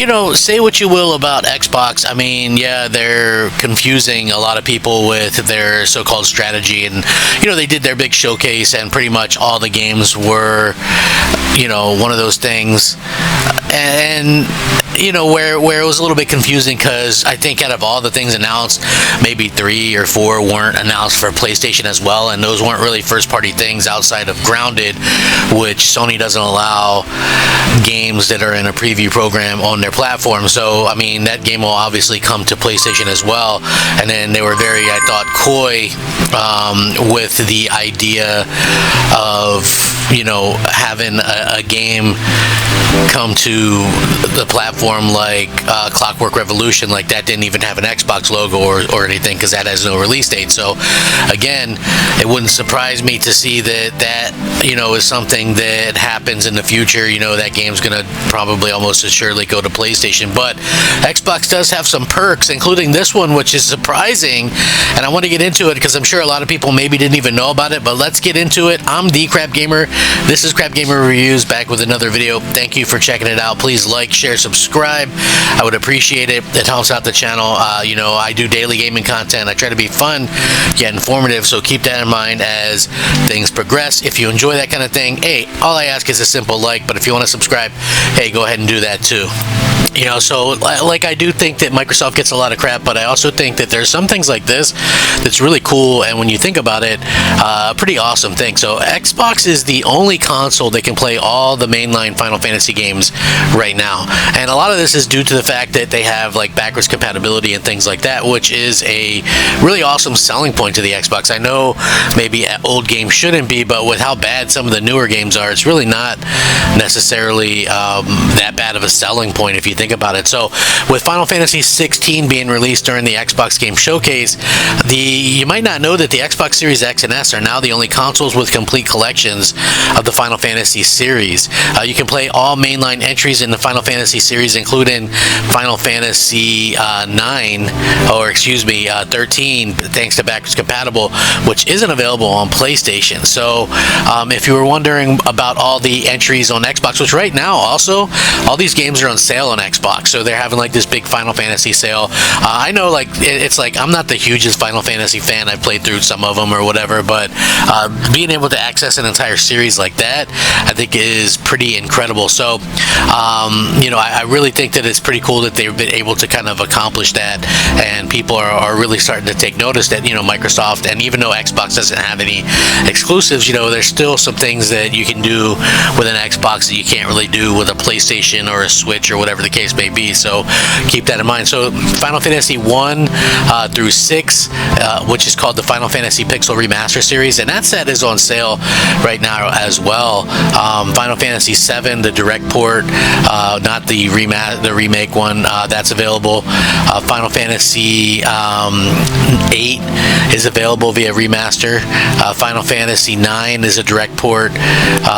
you know, say what you will about Xbox. I mean, yeah, they're confusing a lot of people with their so-called strategy, and you know, they did their big showcase, and pretty much all the games were, you know, one of those things, and you know, where it was a little bit confusing, because I think out of all the things announced, maybe 3 or 4 weren't announced for PlayStation as well, and those weren't really first-party things outside of Grounded, which Sony doesn't allow games that are in a preview program on their platform. So I mean, that game will obviously come to PlayStation as well. And then they were very, I thought, coy with the idea of, you know, having a game come to the platform like Clockwork Revolution. Like, that didn't even have an Xbox logo or anything, because that has no release date. So again, it wouldn't surprise me to see that you know, is something that happens in the future. You know, that game's gonna probably almost assuredly go to PlayStation. But Xbox does have some perks, including this one, which is surprising, and I want to get into it because I'm sure a lot of people maybe didn't even know about it. But let's get into it. I'm the Crap Gamer. This is Crap Gamer Reviews, back with another video. Thank you for checking it out. Please like, share, subscribe. I would appreciate it. It helps out the channel. You know, I do daily gaming content. I try to be fun yet informative, so keep that in mind as things progress. If you enjoy that kind of thing, hey, all I ask is a simple like. But if you want to subscribe, hey, go ahead and do that too. You know, so like, I do think that Microsoft gets a lot of crap, but I also think that there's some things like this that's really cool, and when you think about it, a pretty awesome thing. So Xbox is the only console that can play all the mainline Final Fantasy games right now, and a lot of this is due to the fact that they have like backwards compatibility and things like that, which is a really awesome selling point to the Xbox. I know maybe old games shouldn't be, but with how bad some of the newer games are, it's really not necessarily that bad of a selling point if you think about it. So with Final Fantasy 16 being released during the Xbox Game Showcase, you might not know that the Xbox Series X and S are now the only consoles with complete collections of the Final Fantasy series. You can play all mainline entries in the Final Fantasy series, including Final Fantasy 13, thanks to backwards compatible, which isn't available on PlayStation. So if you were wondering about all the entries on Xbox, which right now also all these games are on sale on Xbox, so they're having like this big Final Fantasy sale. I know, like, it's like, I'm not the hugest Final Fantasy fan. I've played through some of them or whatever, but being able to access an entire series like that, I think is pretty incredible. So you know, I really think that it's pretty cool that they've been able to kind of accomplish that, and people are really starting to take notice that, you know, Microsoft, and even though Xbox doesn't have any exclusives, you know, there's still some things that you can do with an Xbox that you can't really do with a PlayStation or a Switch or whatever the case may be. So keep that in mind. So Final Fantasy 1 through 6, which is called the Final Fantasy Pixel Remaster series, and that set is on sale right now as well. Final Fantasy 7, the direct port, not the remake one, that's available. Final Fantasy 8 is available via remaster. Final Fantasy 9 is a direct port.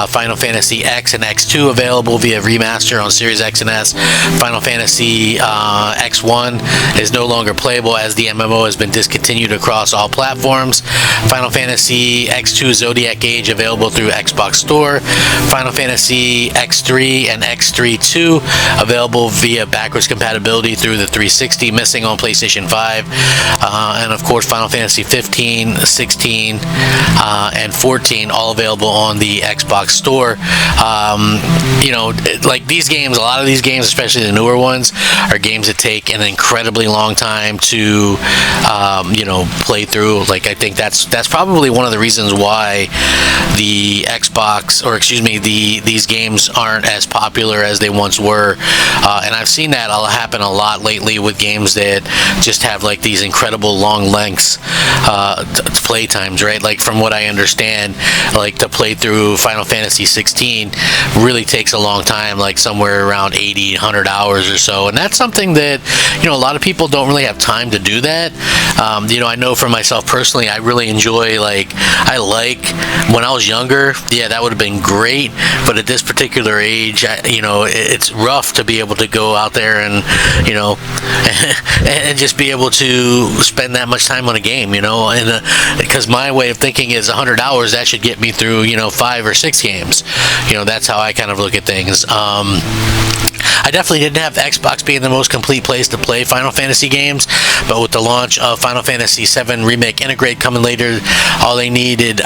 Final Fantasy X and X2 available via remaster on Series X and S. Final Fantasy X1 is no longer playable as the MMO has been discontinued across all platforms. Final Fantasy X2 Zodiac Age available through Xbox Store. Final Fantasy X3 and X3-2 available via backwards compatibility through the 360, missing on PlayStation 5. And of course, Final Fantasy 15, 16, and 14 all available on the Xbox Store. You know, like these games, a lot of these games, especially the newer ones, are games that take an incredibly long time to you know, play through. Like, I think that's probably one of the reasons why the Xbox, or excuse me, these games aren't as popular as they once were. And I've seen that happen a lot lately with games that just have like these incredible long lengths play times, right? Like, from what I understand, like to play through Final Fantasy 16 really takes a long time, like somewhere around 80-100 hours or so, and that's something that, you know, a lot of people don't really have time to do that. You know, I know for myself personally, I really enjoy, like, I like when I was younger, yeah, that would have been great, but at this particular age, you know, it's rough to be able to go out there and, you know, and just be able to spend that much time on a game, you know, and because my way of thinking is 100 hours, that should get me through, you know, 5 or 6 games. You know, that's how I kind of look at things. I definitely didn't have Xbox being the most complete place to play Final Fantasy games, but with the launch of Final Fantasy VII Remake Integrate coming later, all they needed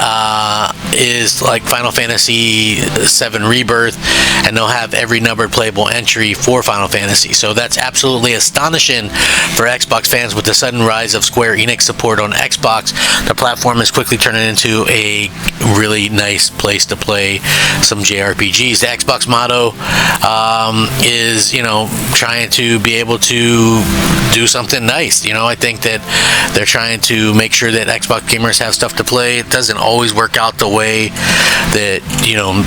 is like Final Fantasy VII Rebirth, and they'll have every numbered playable entry for Final Fantasy. So that's absolutely astonishing for Xbox fans. With the sudden rise of Square Enix support on Xbox, the platform is quickly turning into a really nice place to play some JRPGs. The Xbox motto is, trying to be able to do something nice. I think that they're trying to make sure that Xbox gamers have stuff to play. It doesn't always work out the way that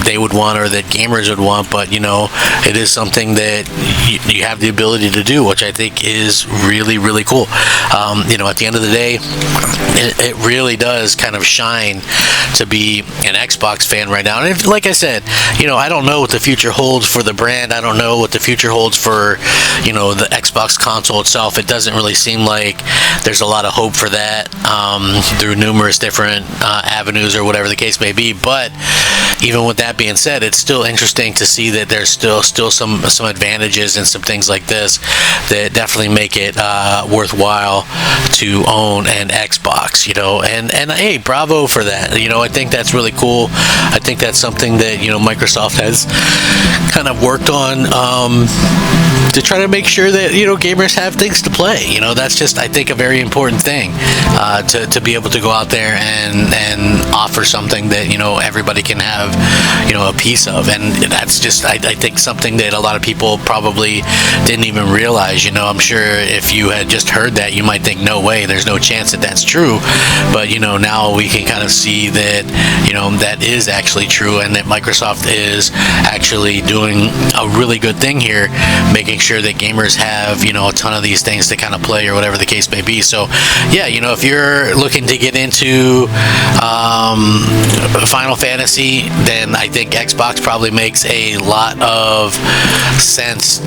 they would want or that gamers would want, but it is something that you have the ability to do, which I think is really, really cool. At the end of the day, it really does kind of shine to be an Xbox fan right now. And like I said, I don't know what the future holds for the brand. I don't know what the future holds for the Xbox console itself. It doesn't really seem like there's a lot of hope for that through numerous different avenues or whatever the case may be. But even with that being said, it's still interesting to see that there's still some advantages and some things like this that definitely make it worthwhile to own an Xbox. And hey, bravo for that. I think that's really cool. I think that's something that Microsoft has kind of worked on to try to make sure that gamers have things to play. That's just, I think, a very important thing to be able to go out there and offer something that everybody can have a piece of. And that's just, I think, something that a lot of people probably didn't even realize. I'm sure if you had just heard that, you might think, no way, there's no chance that that's true. But now we can kind of see that that is actually true, and that Microsoft is actually doing a really good thing here, making sure that gamers have a ton of these things to kind of play or whatever the case may be. So yeah, if you're looking to get into Final Fantasy, then I think Xbox probably makes a lot of sense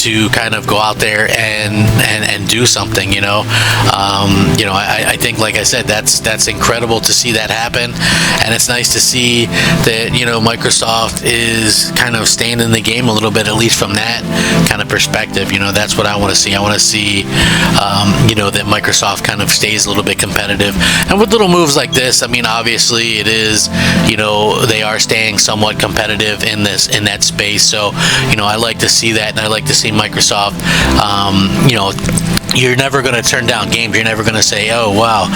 to kind of go out there and do something. I think, like I said, that's incredible to see that happen, and it's nice to see that Microsoft is kind of staying in the game a little bit, at least from that kind of perspective. That's what I want to see. I want to see that Microsoft kind of stays a little bit competitive, and with little moves like this, obviously it is they are staying somewhat competitive in that space. So I like to see that, and I like to see Microsoft you're never going to turn down games. You're never going to say, oh wow,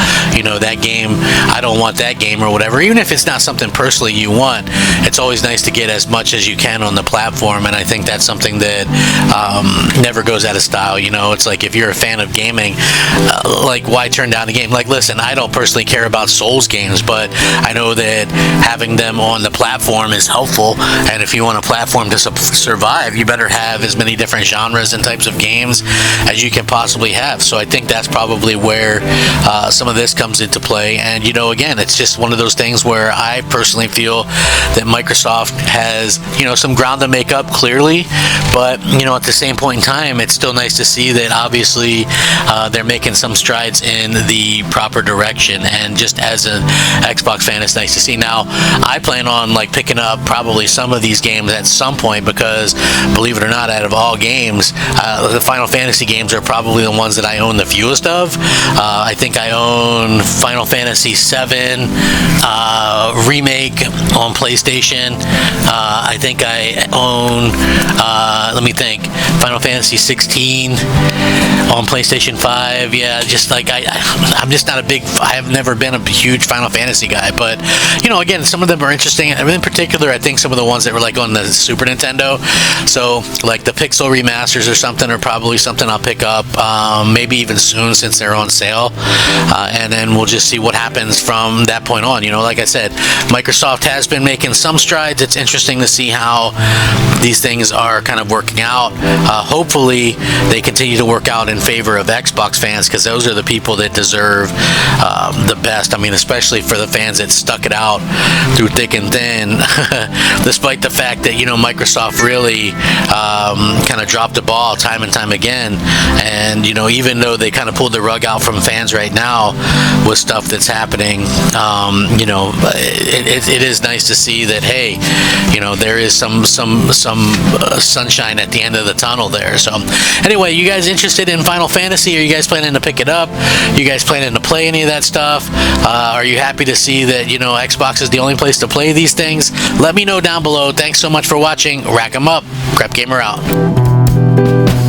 that game, I don't want that game or whatever. Even if it's not something personally you want, it's always nice to get as much as you can on the platform, and I think that's something that never goes out of style. It's like, if you're a fan of gaming, like, why turn down a game? Like, listen, I don't personally care about Souls games, but I know that having them on the platform is helpful, and if you want a platform to survive, you better have as many different genres and types of games as you can possibly have. So I think that's probably where some of this comes into play. And again, it's just one of those things where I personally feel that Microsoft has some ground to make up, clearly, but at the same point in time, it's still nice to see that obviously they're making some strides in the proper direction. And just as an Xbox fan, it's nice to see. Now, I plan on picking up probably some of these games at some point, because believe it or not, out of all games, the Final Fantasy games are probably the ones that I own the fewest of. I think I own Final Fantasy VII Remake on PlayStation. I think I own, let me think, Final Fantasy 16 on PlayStation 5. Yeah, just like I'm just not I have never been a huge Final Fantasy guy, but again, some of them are interesting. In particular, I think some of the ones that were on the Super Nintendo, so like the Pixel remasters or something, are probably something I'll pick up, maybe even soon, since they're on sale, and then we'll just see what happens from that point on. Like I said, Microsoft has been making some strides. It's interesting to see how these things are kind of working out. Hopefully they continue to work out in favor of Xbox fans, because those are the people that deserve the best. Especially for the fans that stuck it out through thick and thin, despite the fact that Microsoft really kind of dropped the ball time and time again. And even though they kind of pulled the rug out from fans right now with stuff that's happening, it is nice to see that, hey, you know, there is some sunshine at the end of the tunnel there. So anyway, you guys interested in Final Fantasy? Are you guys planning to pick it up? You guys planning to play any of that stuff? Are you happy to see that, you know, Xbox is the only place to play these things? Let me know down below. Thanks so much for watching. Rack 'em up. Crap Gamer out.